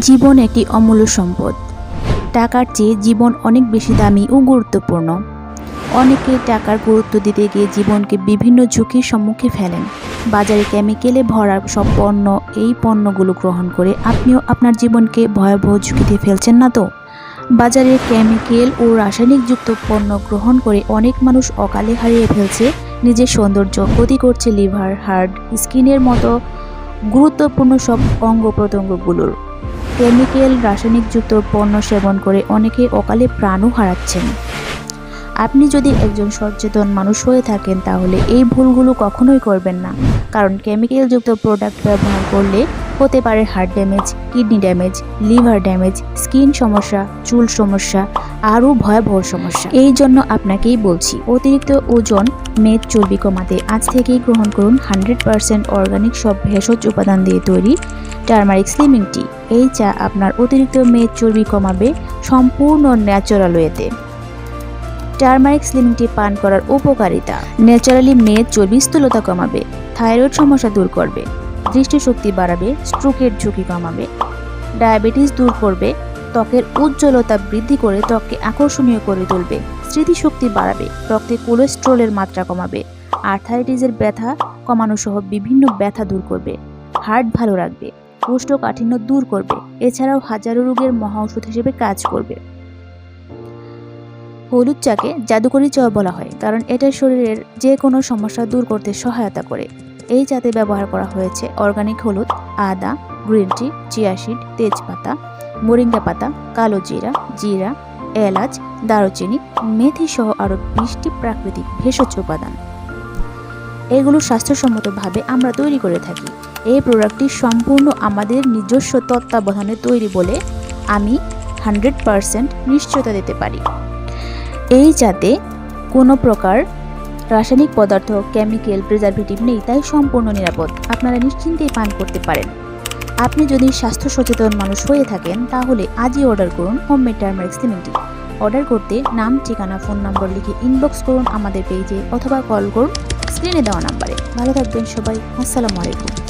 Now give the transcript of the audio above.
জীবন একটি অমূল্য সম্পদ। টাকার চেয়ে জীবন অনেক বেশি দামি ও গুরুত্বপূর্ণ। অনেকে টাকার গুরুত্ব দিতে গিয়ে জীবনকে বিভিন্ন ঝুঁকির সম্মুখে ফেলেন। বাজারে কেমিক্যালে ভরা সব এই পণ্যগুলো গ্রহণ করে আপনিও আপনার জীবনকে ভয়াবহ ঝুঁকিতে ফেলছেন না তো? বাজারে কেমিক্যাল ও রাসায়নিকযুক্ত পণ্য গ্রহণ করে অনেক মানুষ অকালে হারিয়ে ফেলছে নিজের সৌন্দর্য, ক্ষতি করছে লিভার, হার্ট, স্কিনের মতো গুরুত্বপূর্ণ সব অঙ্গ প্রত্যঙ্গগুলোর। কেমিক্যাল রাসায়নিকযুক্ত পণ্য সেবন করে অনেকে অকালে প্রাণও হারাচ্ছেন। আপনি যদি একজন সচেতন মানুষ হয়ে থাকেন তাহলে এই ভুলগুলো কখনোই করবেন না, কারণ কেমিক্যালযুক্ত প্রোডাক্ট ব্যবহার করলে হতে পারে heart damage, kidney damage, liver damage, skin সমস্যা, চুল সমস্যা, আরও ভয়াবহ সমস্যা। এই জন্য আপনাকেই বলছি, অতিরিক্ত ওজন, মেদ, চর্বি কমাতে আজ থেকেই গ্রহণ করুন 100% অর্গানিক সব ভেষজ উপাদান দিয়ে তৈরি টারমারিক স্লিমিং টি। এই চা আপনার অতিরিক্ত মেদ, চর্বি কমাবে সম্পূর্ণ ন্যাচারাল ওয়েতে। টারমারিক স্লিমিং টি পান করার উপকারিতা: ন্যাচারালি মেদ, চর্বি, স্থূলতা কমাবে, থাইরয়েড সমস্যা দূর করবে, দৃষ্টিশক্তি বাড়াবে, স্ট্রোকের ঝুঁকি কমাবে, ডায়াবেটিস দূর করবে, ত্বকের উজ্জ্বলতা বৃদ্ধি করে ত্বককে আকর্ষণীয় করে তুলবে, স্মৃতিশক্তি বাড়াবে, রক্তে কোলেস্টেরলের মাত্রা কমাবে, আর্থারাইটিসের ব্যথা কমানো সহ বিভিন্ন ব্যথা দূর করবে, হার্ট ভালো রাখবে, কোষ্ঠকাঠিন্য দূর করবে, এছাড়াও হাজারো রোগের মহাঔষধ হিসেবে কাজ করবে। হলুদ চাকে জাদুকরি চা বলা হয়, কারণ এটা শরীরের যে কোনো সমস্যা দূর করতে সহায়তা করে। এই চাতে ব্যবহার করা হয়েছে অর্গানিক হলুদ, আদা, গ্রিন টি, চিয়া সিড, তেজপাতা, মোরিঙ্গা পাতা, কালো জিরা, জিরা, এলাচ, দারুচিনি, মেথি সহ আরও 20টি প্রাকৃতিক ভেষজ উপাদান। এগুলো স্বাস্থ্যসম্মতভাবে আমরা তৈরি করে থাকি। এই প্রোডাক্টটি সম্পূর্ণ আমাদের নিজস্ব তত্ত্বাবধানে তৈরি বলে আমি 100% নিশ্চয়তা দিতে পারি। এই চাতে কোনো প্রকার রাসায়নিক পদার্থ, কেমিক্যাল, প্রিজারভেটিভ নেই, তাই সম্পূর্ণ নিরাপদ। আপনারা নিশ্চিন্তেই পান করতে পারেন। আপনি যদি স্বাস্থ্য সচেতন মানুষ হয়ে থাকেন তাহলে আজই অর্ডার করুন হোমমেড টারমারিক স্লিমিং টি। অর্ডার করতে নাম, ঠিকানা, ফোন নম্বর লিখে ইনবক্স করুন আমাদের পেজে অথবা কল করুন স্ক্রিনে দেওয়া নাম্বারে। ভালো থাকবেন সবাই। আসসালামু আলাইকুম।